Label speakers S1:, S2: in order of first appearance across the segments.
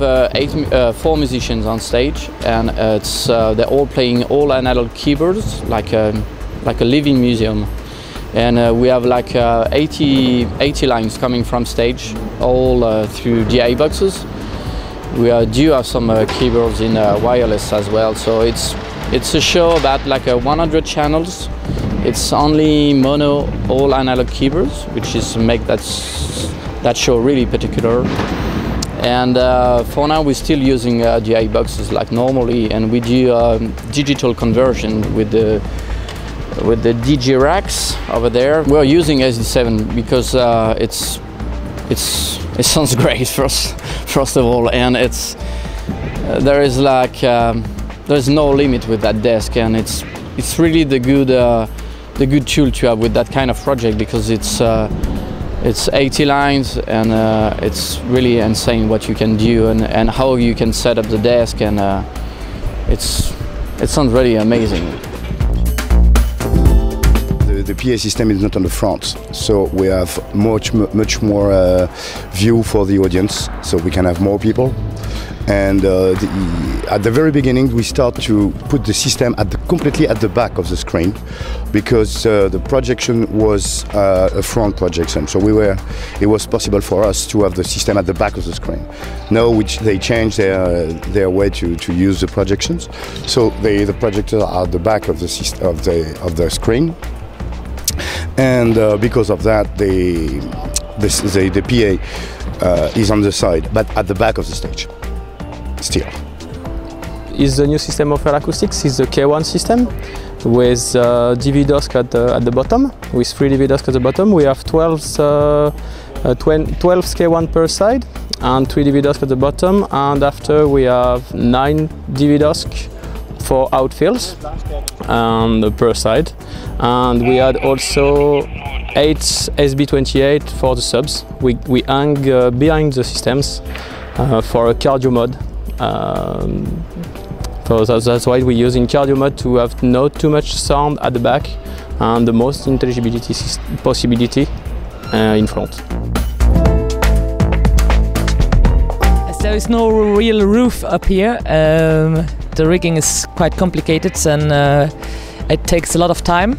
S1: have four musicians on stage, and they're all playing all analog keyboards, like a living museum. And we have like 80 lines coming from stage, all through DI boxes. We do have some keyboards in wireless as well, so it's a show about like 100 channels. It's only mono, all analog keyboards, which is make that show really particular. And for now we're still using DI boxes like normally, and we do digital conversion with the DJ racks over there. We're using SD7 because it sounds great first of all, and there is like there's no limit with that desk, and it's really the good tool to have with that kind of project, because it's 80 lines, and it's really insane what you can do and how you can set up the desk, and it sounds really amazing.
S2: The PA system is not on the front, so we have much more view for the audience, so we can have more people. And at the very beginning, we start to put the system completely at the back of the screen, because the projection was a front projection. So it was possible for us to have the system at the back of the screen. Now, they changed their way to use the projections. So the projectors are at the back of the screen, and because of that, the PA is on the side, but at the back of the stage. Still.
S3: Is the new system of Air Acoustics is the K1 system with DV desk at the bottom, with 3 DV desks at the bottom. We have 12 K1 per side and 3 DV desks at the bottom, and after we have 9 DV desks for outfields and per side, and we had also 8 SB28 for the subs. We hang behind the systems for a cardio mode. So that's why we use in cardio mode to have not too much sound at the back and the most intelligibility possibility in front.
S4: There is no real roof up here. The rigging is quite complicated, and it takes a lot of time.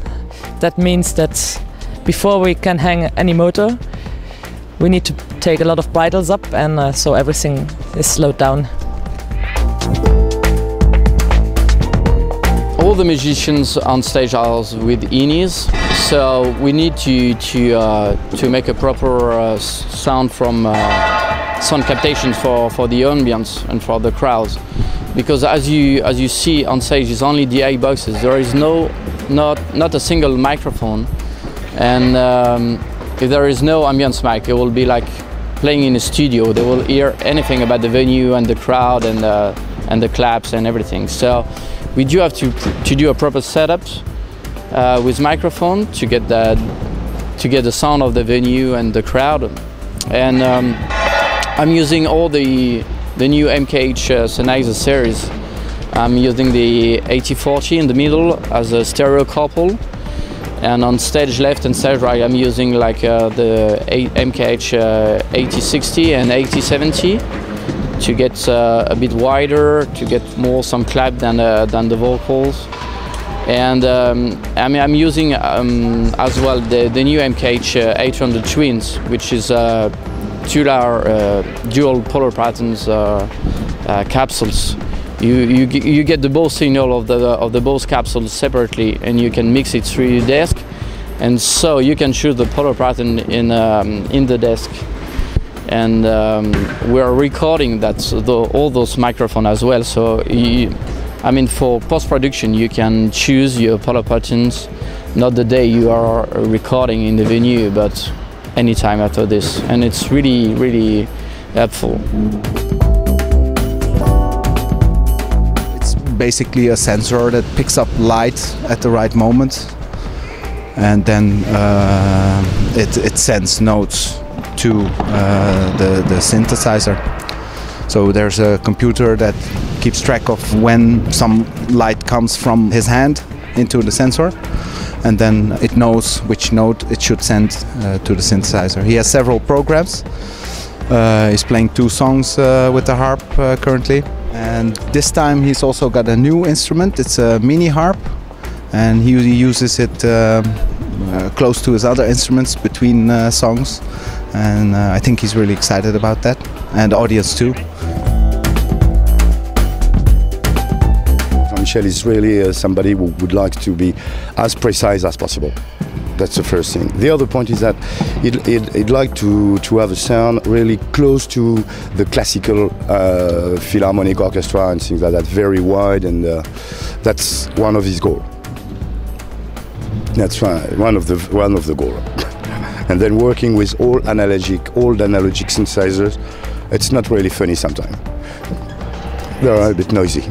S4: That means that before we can hang any motor, we need to take a lot of bridles up, and so everything is slowed down.
S1: All the musicians on stage are with INIs, so we need to make a proper sound from sound captation for the ambience and for the crowds, because as you see on stage, it's only DI boxes. There is not a single microphone, and if there is no ambience mic, it will be like playing in a studio. They will hear anything about the venue and the crowd and the claps and everything. So we do have to do a proper setup with microphone to get the sound of the venue and the crowd. And I'm using all the new MKH Sennheiser series. I'm using the 8040 in the middle as a stereo couple, and on stage left and stage right I'm using like the MKH 8060 and 8070 to get a bit wider, to get some clap than the vocals. And I'm using as well the new MKH 800 Twins, which is dual polar patterns capsules. You get the Bose signal of the Bose capsules separately, and you can mix it through your desk, and so you can choose the polar pattern in the desk. And we are recording all those microphones as well. So for post-production, you can choose your polar patterns, not the day you are recording in the venue, but anytime after this, and it's really, really helpful.
S5: It's basically a sensor that picks up light at the right moment, and then it sends notes to the synthesizer. So there's a computer that keeps track of when some light comes from his hand into the sensor, and then it knows which note it should send to the synthesizer. He has several programs He's playing 2 songs with the harp currently. And this time he's also got a new instrument. It's a mini harp, and he uses it close to his other instruments between songs. And I think he's really excited about that, and the audience too.
S2: Michel is really somebody who would like to be as precise as possible. That's the first thing. The other point is that he'd like to have a sound really close to the classical philharmonic orchestra and things like that, very wide, and that's one of his goals. That's right, one of the goals. And then working with old analogic synthesizers, it's not really funny sometimes. They're a bit noisy.